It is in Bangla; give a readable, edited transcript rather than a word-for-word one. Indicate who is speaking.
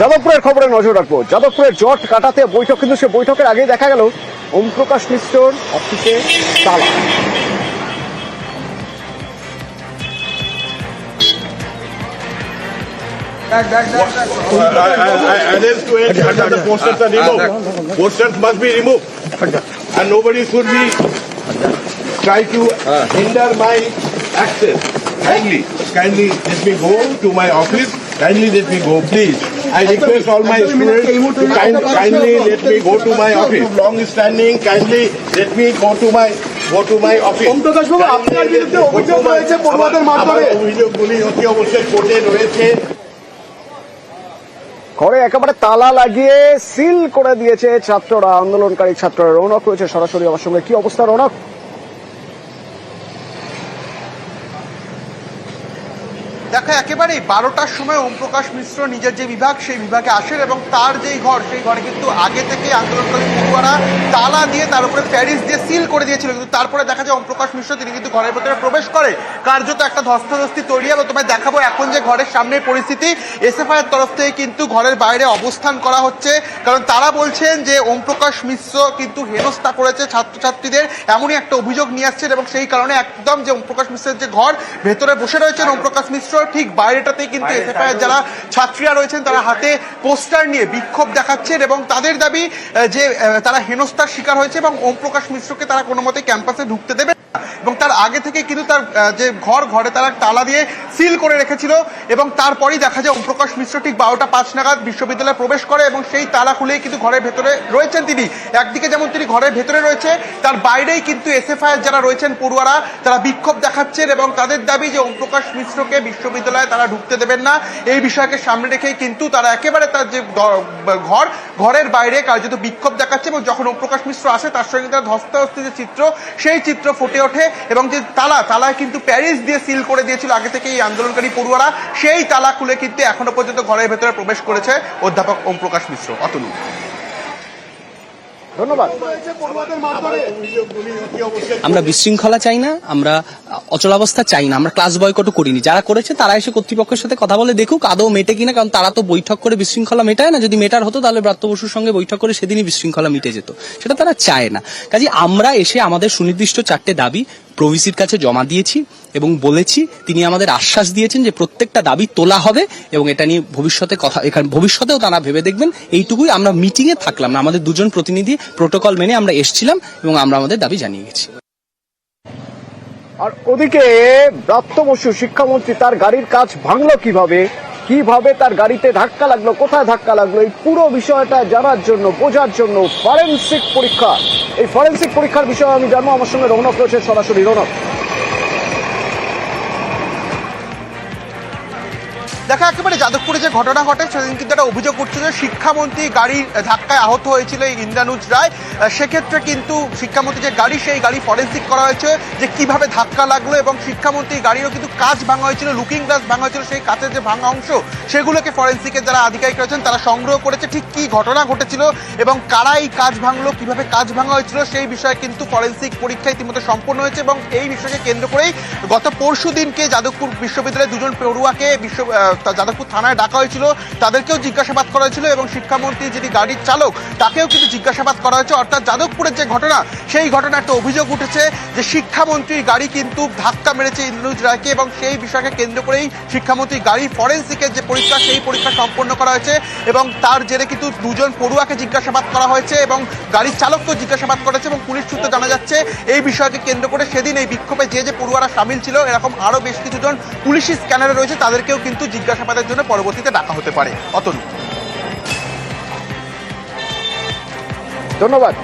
Speaker 1: যাদবপুরের খবরে নজর রাখবো। যাদবপুরের জট কাটাতে বৈঠক, কিন্তু সে বৈঠকের আগেই দেখা গেল ওম প্রকাশ মিশ্রর অফিসে তালা।
Speaker 2: The posters are removed. Posters must be removed, and nobody should be try to hinder my access. Kindly let me go to my office. Kindly let me go, please. I request all my students to kindly let me go to my office. Long standing, kindly let me go to my office.
Speaker 3: ওম প্রকাশ বাবু, আপনার বিরুদ্ধে অভিযোগ রয়েছে পড়ুয়াদের মারধরে।
Speaker 2: অভিযোগগুলি অতি অবশ্যই কোর্টে রয়েছে।
Speaker 1: ঘরে একেবারে তালা লাগিয়ে সিল করে দিয়েছে ছাত্ররা, আন্দোলনকারী ছাত্ররা। রৌনক রয়েছে সরাসরি আমার সঙ্গে। কি অবস্থা রৌনক?
Speaker 4: দেখো, একেবারেই 12টার সময় ওম প্রকাশ মিশ্র নিজের যে বিভাগ সেই বিভাগে আসেন এবং তার যেই ঘর সেই ঘরে কিন্তু আগে থেকে আন্দোলনকারী পড়ুয়ারা তালা দিয়ে তার উপরে প্যারিস দিয়ে সিল করে দিয়েছিল। কিন্তু তারপরে দেখা যায় ওম প্রকাশ মিশ্র তিনি কিন্তু ঘরের ভেতরে প্রবেশ করে কার্যত একটা ধস্তাধস্তি তৈরি হবে। তোমায় দেখাবো এখন যে ঘরের সামনের পরিস্থিতি। এসএফআই এর তরফ থেকে কিন্তু ঘরের বাইরে অবস্থান করা হচ্ছে, কারণ তারা বলছেন যে ওম প্রকাশ মিশ্র কিন্তু হেনস্থা করেছে ছাত্রছাত্রীদের, এমনই একটা অভিযোগ নিয়ে আসছেন। এবং সেই কারণে একদম যে ওম প্রকাশ মিশ্রের যে ঘর ভেতরে বসে রয়েছেন ওম প্রকাশ মিশ্র, ঠিক বাইরেটাতেই কিন্তু এসএফআই এর যারা ছাত্রীরা রয়েছেন তারা হাতে পোস্টার নিয়ে বিক্ষোভ দেখাচ্ছেন এবং তাদের দাবি যে তারা হেনস্থার শিকার হয়েছে এবং ওম প্রকাশ মিশ্রকে তারা কোনো মতে ক্যাম্পাসে ঢুকতে দেবে এবং তার আগে থেকে কিন্তু তার যে ঘরে তারা তালা দিয়ে সিল করে রেখেছিল। এবং তারপরেই দেখা যায় ওম প্রকাশ মিশ্র ঠিক 12টা 5 নাগাদ বিশ্ববিদ্যালয়ে প্রবেশ করে এবং সেই তালা খুলেই কিন্তু ঘরের ভেতরে রয়েছেন তিনি। একদিকে যেমন তিনি ঘরের ভেতরে রয়েছে, তার বাইরেই কিন্তু এসএফআই যারা রয়েছেন পড়ুয়ারা তারা বিক্ষোভ দেখাচ্ছেন এবং তাদের দাবি যে ওম প্রকাশ মিশ্রকে বিশ্ববিদ্যালয়ে তারা ঢুকতে দেবেন না। এই বিষয়কে সামনে রেখেই কিন্তু তারা একেবারে তার যে ঘরের বাইরে কার্যত বিক্ষোভ দেখাচ্ছে এবং যখন ওম প্রকাশ মিশ্র আসে তার সঙ্গে তার ধস্তাধস্তি যে চিত্র সেই চিত্র ফুটে ওঠে এবং যে তালায় কিন্তু প্যারিস দিয়ে সিল করে দিয়েছিল আগে থেকে এই আন্দোলনকারী পড়ুয়ারা, সেই তালা খুলে কিন্তু এখনো পর্যন্ত ঘরের ভেতরে প্রবেশ করেছে অধ্যাপক ওম প্রকাশ মিশ্র। অতনু,
Speaker 1: ধন্যবাদ।
Speaker 5: আমরা বিশৃঙ্খলা চাই না, আমরা অচলাবস্থা চাই না, আমরা ক্লাস বয়কটও করিনি। যারা করেছে তারা এসে কর্তৃপক্ষের সাথে কথা বলে দেখুক আদৌ মেটে কিনা, কারণ তারা তো বৈঠক করে বিশৃঙ্খলা মেটায় না। যদি মেটার হতো তাহলে ব্রাত্য বসুর সঙ্গে বৈঠক করে সেদিনই বিশৃঙ্খলা মিটে যেত, সেটা তারা চায় না। কাজে আমরা এসে আমাদের সুনির্দিষ্ট 4টে দাবি প্রভিসির কাছে জমা দিয়েছি এবং বলেছি, তিনি আমাদের আশ্বাস দিয়েছেন যে প্রত্যেকটা দাবি তোলা হবে এবং এটা নিয়ে ভবিষ্যতেও তারা ভেবে দেখবেন। এইটুকুই আমরা মিটিংয়ে থাকলাম না, আমাদের দুজন প্রতিনিধি প্রোটোকল মেনে আমরা এসেছিলাম এবং আমরা আমাদের দাবি জানিয়ে গেছি।
Speaker 1: আর ওদিকে ব্রাত্য বসু শিক্ষামন্ত্রী, তার গাড়ির কাজ ভাঙলো কিভাবে তার গাড়িতে ধাক্কা লাগলো, কোথায় ধাক্কা লাগলো, এই পুরো বিষয়টা জানার জন্য, বোঝার জন্য ফরেনসিক পরীক্ষা, এই ফরেনসিক পরীক্ষার বিষয়ে আমি জানবো। আমার সঙ্গে রৌনক রয়েছে সরাসরি। রৌনক,
Speaker 4: দেখা একেবারে যাদবপুরে যে ঘটনা ঘটে সেদিন কিন্তু একটা অভিযোগ উঠছে যে শিক্ষামন্ত্রী গাড়ির ধাক্কায় আহত হয়েছিল এই ইন্দ্রানুজ রায়। সেক্ষেত্রে কিন্তু শিক্ষামন্ত্রী যে গাড়ি সেই গাড়ি ফরেনসিক করা হয়েছে যে কিভাবে ধাক্কা লাগলো এবং শিক্ষামন্ত্রী গাড়িরও কিন্তু কাঁচ ভাঙা হয়েছিল, লুকিং গ্লাস ভাঙা হয়েছিল, সেই কাঁচের যে ভাঙা অংশ সেগুলোকে ফরেনসিকের যারা আধিকারিক রয়েছেন তারা সংগ্রহ করেছে। ঠিক কি ঘটনা ঘটেছিল এবং কারা এই কাঁচ ভাঙলো, কিভাবে কাঁচ ভাঙা হয়েছিল সেই বিষয়ে কিন্তু ফরেনসিক পরীক্ষা ইতিমধ্যে সম্পন্ন হয়েছে এবং এই বিষয়কে কেন্দ্র করেই গত পরশু দিনকে যাদবপুর বিশ্ববিদ্যালয়ের দুজন পড়ুয়াকে যাদবপুর থানায় ডাকা হয়েছিল, তাদেরকেও জিজ্ঞাসাবাদ করা হয়েছিল এবং শিক্ষামন্ত্রী যিনি গাড়ির চালক তাকেও কিন্তু জিজ্ঞাসাবাদ করা হয়েছে। অর্থাৎ যাদবপুরের যে ঘটনা সেই ঘটনা একটা অভিযোগ উঠেছে যে শিক্ষামন্ত্রীর গাড়ি কিন্তু ধাক্কা মেরেছে ইন্দ্রনুজ রায়কে এবং সেই বিষয়কে কেন্দ্র করেই শিক্ষামন্ত্রীর গাড়ি ফরেনসিকের যে পরীক্ষা সেই পরীক্ষা সম্পন্ন করা হয়েছে এবং তার জেরে কিন্তু দুজন পড়ুয়াকে জিজ্ঞাসাবাদ করা হয়েছে এবং গাড়ির চালককেও জিজ্ঞাসাবাদ করেছে এবং পুলিশ সূত্রে জানা যাচ্ছে এই বিষয়কে কেন্দ্র করে সেদিন এই বিক্ষোভে যে পড়ুয়ারা সামিল ছিল এরকম আরো বেশ কিছুজন পুলিশি স্ক্যানারে রয়েছে, তাদেরকেও কিন্তু জিজ্ঞাসাবাদের জন্য পরবর্তীতে ডাকা হতে পারে। অতনু,
Speaker 1: ধন্যবাদ।